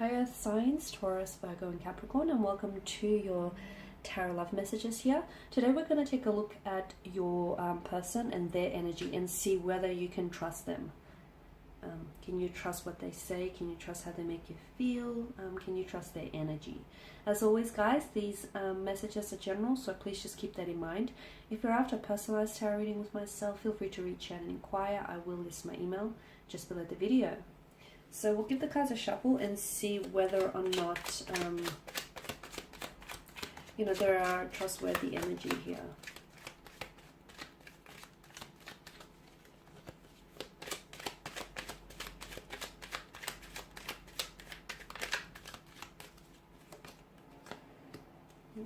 Hi Earth signs, Taurus, Virgo and Capricorn, and welcome to your tarot love messages here. Today we're going to take a look at your person and their energy and see whether you can trust them. Can you trust what they say? Can you trust how they make you feel? Can you trust their energy? As always guys, these messages are general, so please just keep that in mind. If you're after a personalized tarot reading with myself, feel free to reach out and inquire. I will list my email just below the video. So we'll give the cards a shuffle and see whether or not, there are trustworthy energy here.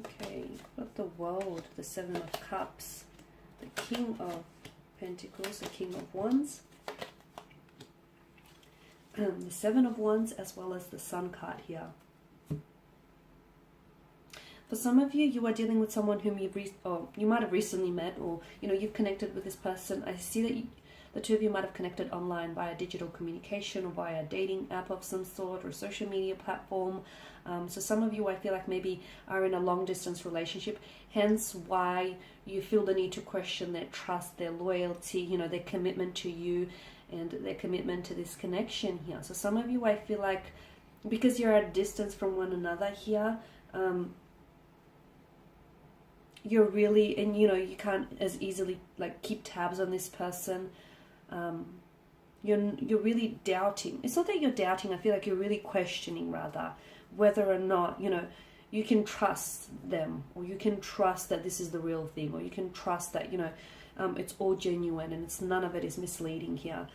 Okay, got the World, the Seven of Cups, the King of Pentacles, the King of Wands. The Seven of Wands, as well as the Sun card here. For some of you, you are dealing with someone whom you might have recently met, or you've connected with this person. I see that the two of you might have connected online via digital communication or via a dating app of some sort or social media platform. So some of you, I feel like, maybe are in a long distance relationship, hence why you feel the need to question their trust, their loyalty, their commitment to you, and their commitment to this connection here. So some of you, I feel like, because you're at a distance from one another here, you're really, and you can't as easily keep tabs on this person. You're really doubting. It's not that you're doubting, I feel like you're really questioning rather whether or not you can trust them, or you can trust that this is the real thing, or you can trust that it's all genuine and none of it is misleading here.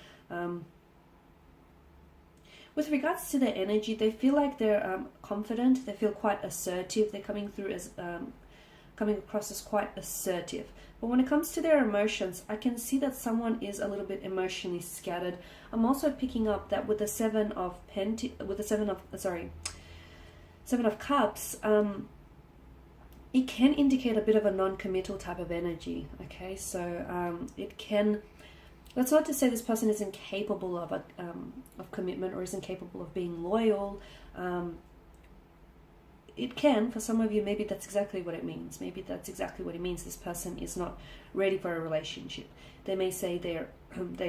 With regards to their energy, they feel like they're confident. They feel quite assertive. They're coming across as quite assertive. But when it comes to their emotions, I can see that someone is a little bit emotionally scattered. I'm also picking up that with the Seven of Cups, it can indicate a bit of a non-committal type of energy. Okay, so it can. That's not to say this person is incapable of commitment or isn't capable of being loyal. It can, for some of you, maybe that's exactly what it means. Maybe that's exactly what it means. This person is not ready for a relationship. They may say they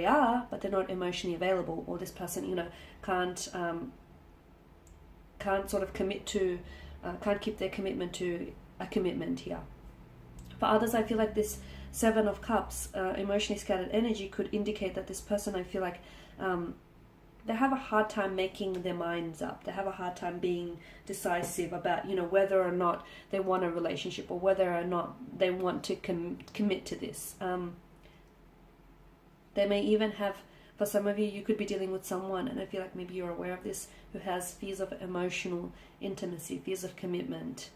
are, but they're not emotionally available, or this person, can't sort of commit to, can't keep their commitment to a commitment here. For others, I feel like this Seven of Cups, emotionally scattered energy, could indicate that this person, I feel like, they have a hard time making their minds up. They have a hard time being decisive about, whether or not they want a relationship, or whether or not they want to commit to this. They may even have, for some of you, you could be dealing with someone, and I feel like maybe you're aware of this, who has fears of emotional intimacy, fears of commitment.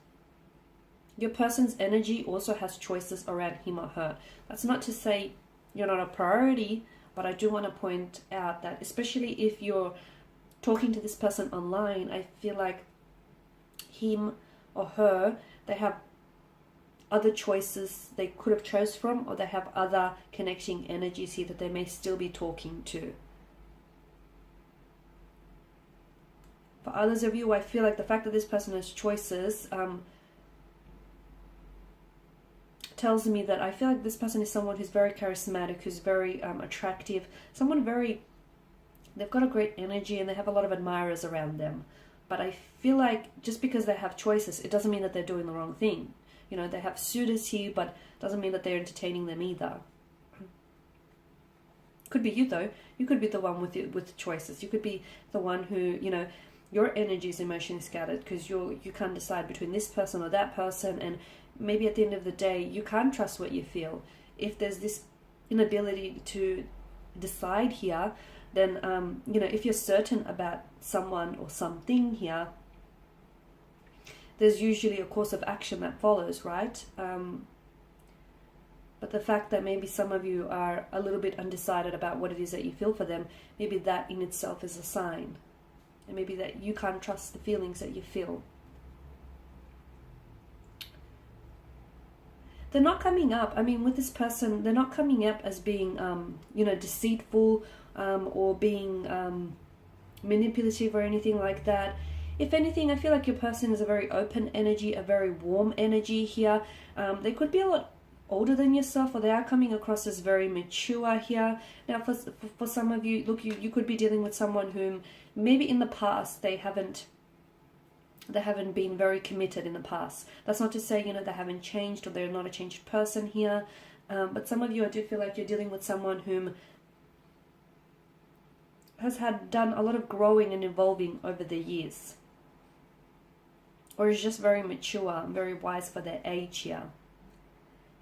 Your person's energy also has choices around him or her. That's not to say you're not a priority, but I do want to point out that, especially if you're talking to this person online, I feel like him or her, they have other choices they could have chose from, or they have other connecting energies here that they may still be talking to. For others of you, I feel like the fact that this person has choices tells me that I feel like this person is someone who's very charismatic, who's very attractive, they've got a great energy and they have a lot of admirers around them. But I feel like just because they have choices, it doesn't mean that they're doing the wrong thing. They have suitors here, but doesn't mean that they're entertaining them either. Could be you though. You could be the one with choices. You could be the one who, your energy is emotionally scattered because you can't decide between this person or that person, and maybe at the end of the day, you can't trust what you feel. If there's this inability to decide here, then, if you're certain about someone or something here, there's usually a course of action that follows, right? But the fact that maybe some of you are a little bit undecided about what it is that you feel for them, maybe that in itself is a sign. And maybe that you can't trust the feelings that you feel. They're not coming up, with this person, they're not coming up as being, deceitful or being manipulative or anything like that. If anything, I feel like your person is a very open energy, a very warm energy here. They could be a lot older than yourself, or they are coming across as very mature here. Now, for some of you, look, you could be dealing with someone whom maybe in the past they haven't been very committed in the past. That's not to say, you know, they haven't changed or they're not a changed person here. But some of you, I do feel like you're dealing with someone whom has done a lot of growing and evolving over the years, or is just very mature and very wise for their age here.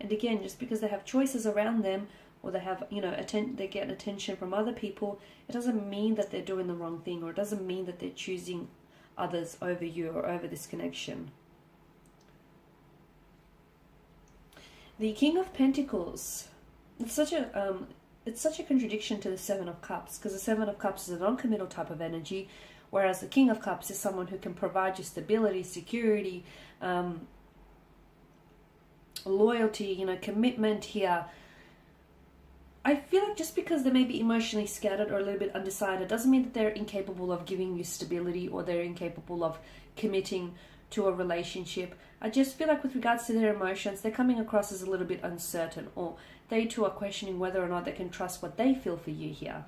And again, just because they have choices around them, or they have, you know, they get attention from other people, it doesn't mean that they're doing the wrong thing, or it doesn't mean that they're choosing others over you or over this connection. The King of Pentacles. It's such a contradiction to the Seven of Cups, because the Seven of Cups is a non-committal type of energy, whereas the King of Cups is someone who can provide you stability, security, loyalty, you know, commitment here. I feel like just because they may be emotionally scattered or a little bit undecided doesn't mean that they're incapable of giving you stability, or they're incapable of committing to a relationship. I just feel like with regards to their emotions, they're coming across as a little bit uncertain, or they too are questioning whether or not they can trust what they feel for you here.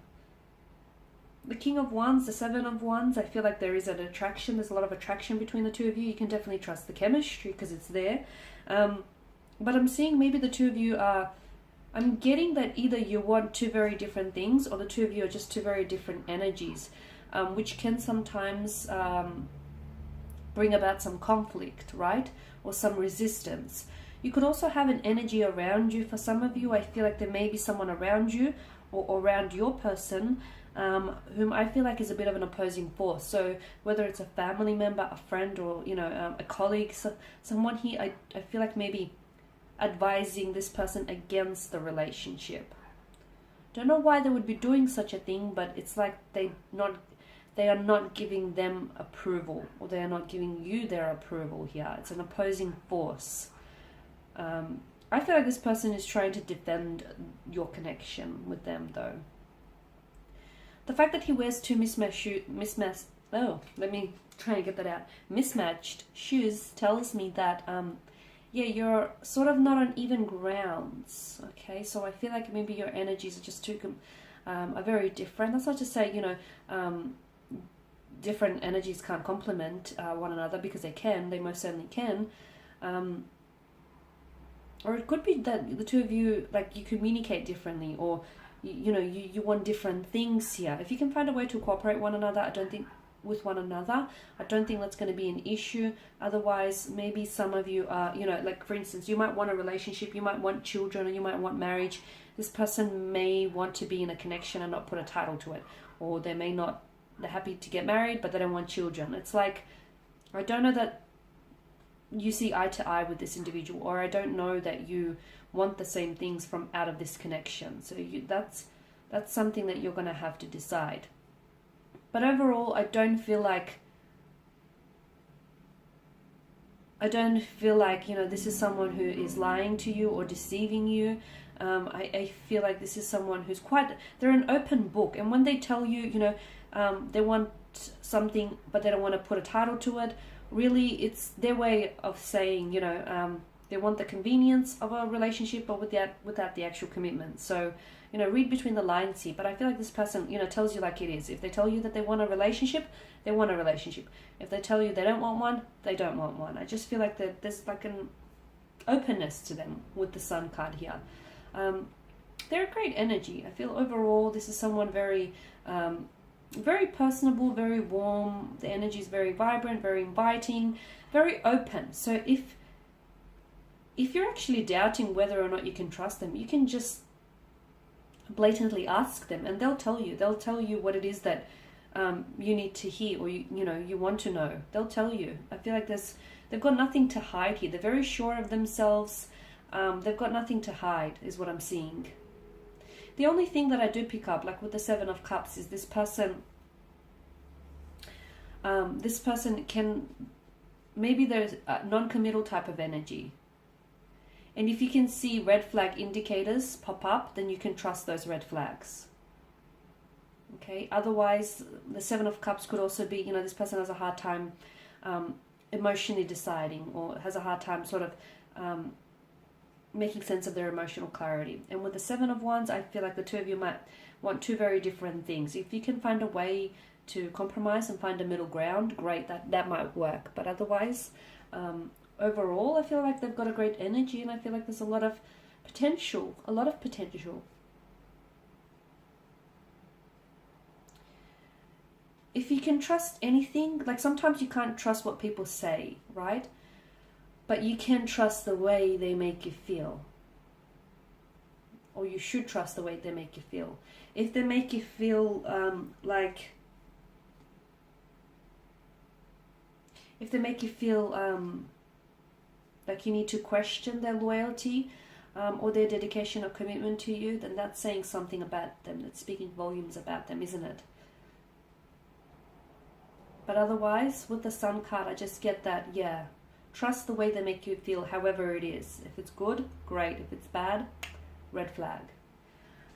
The King of Wands, the Seven of Wands, I feel like there is an attraction. There's a lot of attraction between the two of you. You can definitely trust the chemistry because it's there. But I'm seeing maybe the two of you are, I'm getting that either you want two very different things, or the two of you are just two very different energies, which can sometimes bring about some conflict, right? Or some resistance. You could also have an energy around you. For some of you, I feel like there may be someone around you or around your person whom I feel like is a bit of an opposing force. So whether it's a family member, a friend, or, you know, a colleague, someone here, I feel like maybe advising this person against the relationship. Don't know why they would be doing such a thing, but it's like they are not giving them approval, or they are not giving you their approval here. It's an opposing force. I feel like this person is trying to defend your connection with them, though. The fact that he wears two mismatched shoes tells me that yeah, you're sort of not on even grounds. Okay, so I feel like maybe your energies are just are very different. That's not to say, you know, different energies can't complement one another, because they most certainly can. Or it could be that the two of you, like, you communicate differently, or you want different things here. If you can find a way to cooperate with one another, I don't think that's going to be an issue. Otherwise, maybe some of you are, you know, like, for instance, you might want a relationship, you might want children, or you might want marriage. This person may want to be in a connection and not put a title to it, or they're happy to get married, but they don't want children. It's like, I don't know that you see eye to eye with this individual, or I don't know that you want the same things from out of this connection. So that's something that you're going to have to decide. But overall, I don't feel like, you know, this is someone who is lying to you or deceiving you. I feel like this is someone who's they're an open book, and when they tell you, you know, they want something but they don't want to put a title to it, really it's their way of saying, you know, they want the convenience of a relationship, but without the actual commitment. So, you know, read between the lines here. But I feel like this person, you know, tells you like it is. If they tell you that they want a relationship, they want a relationship. If they tell you they don't want one, they don't want one. I just feel like there's like an openness to them with the Sun card here. They're a great energy. I feel overall this is someone very very personable, very warm. The energy is very vibrant, very inviting, very open. So if you're actually doubting whether or not you can trust them, you can just blatantly ask them, and they'll tell you. They'll tell you what it is that you need to hear, or you want to know. They'll tell you. I feel like they've got nothing to hide here. They're very sure of themselves. They've got nothing to hide, is what I'm seeing. The only thing that I do pick up, like with the Seven of Cups, is this person can, maybe there's a non-committal type of energy. And if you can see red flag indicators pop up, then you can trust those red flags. Okay, otherwise the Seven of Cups could also be, this person has a hard time emotionally deciding, or has a hard time sort of making sense of their emotional clarity. And with the Seven of Wands, I feel like the two of you might want two very different things. If you can find a way to compromise and find a middle ground, great, that might work. But otherwise, overall, I feel like they've got a great energy, and I feel like there's a lot of potential. If you can trust anything, like sometimes you can't trust what people say, right? But you can trust the way they make you feel. Or you should trust the way they make you feel. If they make you feel like you need to question their loyalty or their dedication or commitment to you, then that's saying something about them. That's speaking volumes about them, isn't it? But otherwise, with the Sun card, I just get that, yeah, trust the way they make you feel, however it is. If it's good, great. If it's bad, red flag.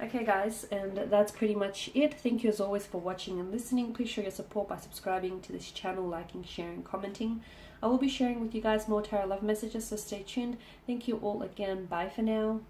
Okay, guys, and that's pretty much it. Thank you as always for watching and listening. Please show your support by subscribing to this channel, liking, sharing, commenting. I will be sharing with you guys more tarot love messages, so stay tuned. Thank you all again. Bye for now.